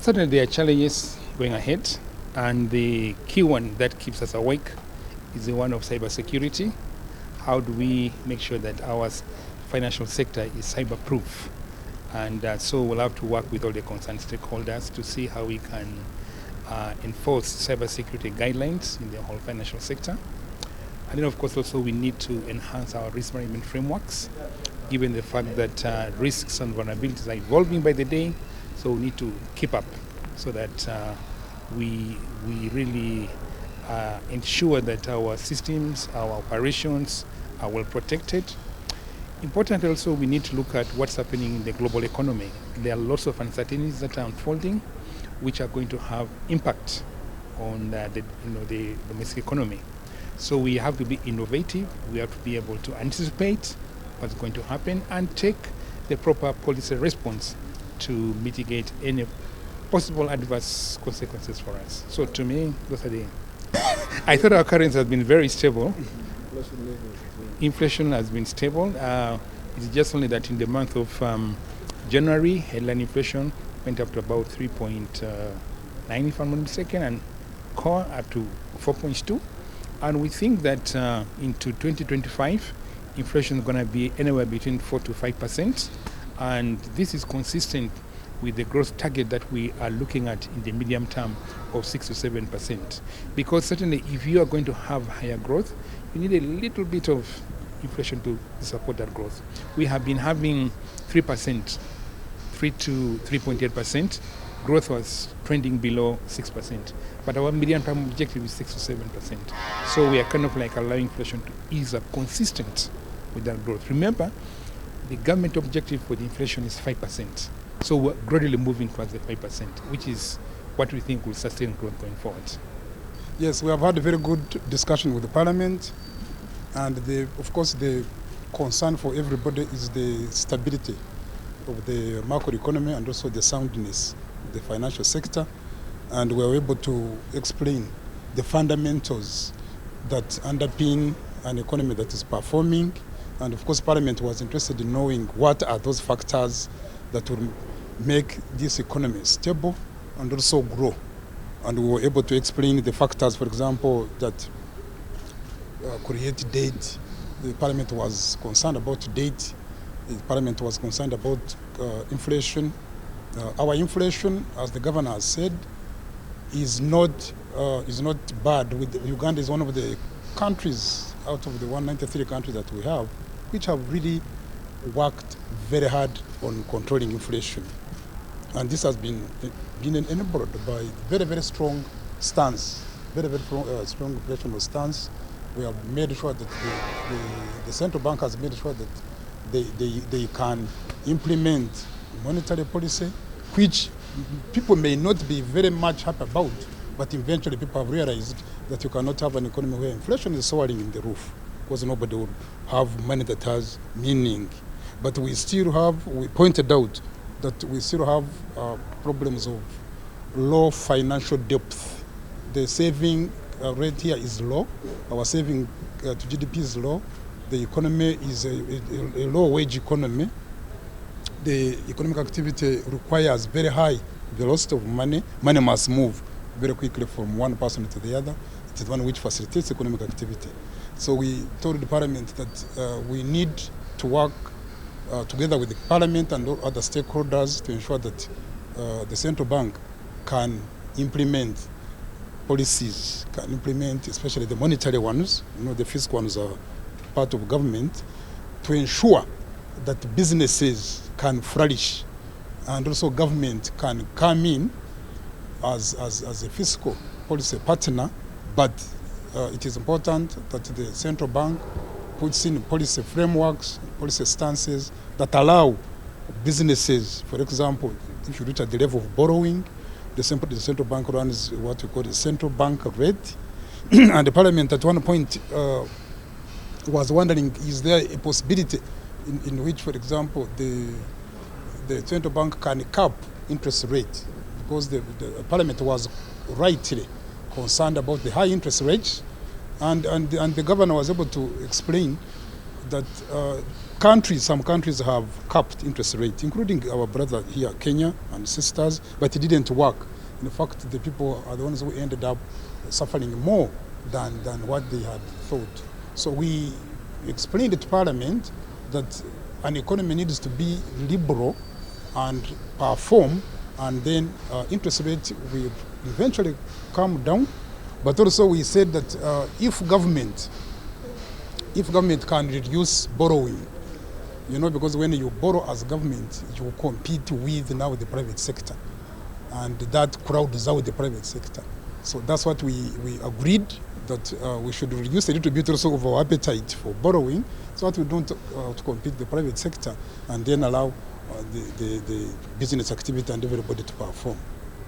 Certainly there are challenges going ahead, and the key one that keeps us awake is the one of cybersecurity. How do we make sure that our financial sector is cyber-proof? And so we'll have to work with all the concerned stakeholders to see how we can enforce cybersecurity guidelines in the whole financial sector. And then, of course, also we need to enhance our risk management frameworks, given the fact that risks and vulnerabilities are evolving by the day. So we need to keep up so that we really ensure that our systems, our operations are well protected. Importantly also, we need to look at what's happening in the global economy. There are lots of uncertainties that are unfolding, which are going to have impact on the domestic economy. So we have to be innovative. We have to be able to anticipate what's going to happen and take the proper policy response to mitigate any possible adverse consequences for us. So to me, those are the... I thought our currency has been very stable. Inflation has been stable. It's just only that in the month of January, headline inflation went up to about 3.9, if I'm not mistaken, and core up to 4.2. And we think that into 2025, inflation is going to be anywhere between 4 to 5%. And this is consistent with the growth target that we are looking at in the medium term of 6 to 7%. Because certainly if you are going to have higher growth, you need a little bit of inflation to support that growth. We have been having 3%, 3 to 3.8%. Growth was trending below 6%. But our medium term objective is 6 to 7%. So we are kind of like allowing inflation to ease up consistent with that growth. Remember, the government objective for the inflation is 5%. So we're gradually moving towards the 5%, which is what we think will sustain growth going forward. Yes, we have had a very good discussion with the Parliament, and of course the concern for everybody is the stability of the macroeconomy and also the soundness of the financial sector. And we were able to explain the fundamentals that underpin an economy that is performing. And of course, Parliament was interested in knowing what are those factors that will make this economy stable and also grow. And we were able to explain the factors, for example, that create debt. The Parliament was concerned about debt. The Parliament was concerned about inflation. Our inflation, as the Governor has said, is not bad. Uganda is one of the countries out of the 193 countries that we have, which have really worked very hard on controlling inflation. And this has been enabled by very, very strong stance, very, very strong inflation stance. We have made sure that the central bank has made sure that they can implement monetary policy, which people may not be very much happy about, but eventually people have realized that you cannot have an economy where inflation is soaring in the roof, because nobody will have money that has meaning. But we pointed out that we still have problems of low financial depth. The saving rate here is low. Our saving to GDP is low. The economy is a low-wage economy. The economic activity requires very high velocity of money. Money must move very quickly from one person to the other. It is one which facilitates economic activity. So we told the Parliament that we need to work together with the Parliament and all other stakeholders to ensure that the central bank can implement policies, can implement especially the monetary ones. The fiscal ones are part of government, to ensure that businesses can flourish and also government can come in as a fiscal policy partner. But it is important that the central bank puts in policy frameworks, policy stances that allow businesses, for example, if you reach at the level of borrowing, the central bank runs what we call the central bank rate. And the Parliament at one point was wondering, is there a possibility in which, for example, the central bank can cap interest rate? Because the Parliament was rightly concerned about the high interest rates, and the Governor was able to explain that some countries have capped interest rate, including our brother here, Kenya, and sisters, but it didn't work. In fact, the people are the ones who ended up suffering more than what they had thought. So we explained to Parliament that an economy needs to be liberal and perform, and then interest rate will eventually come down. But also we said that if government can reduce borrowing, because when you borrow as government, you compete with now the private sector, and that crowds out the private sector. So that's what we agreed, that we should reduce a little bit also of our appetite for borrowing, so that we don't compete with the private sector, and then allow the business activity and everybody to perform.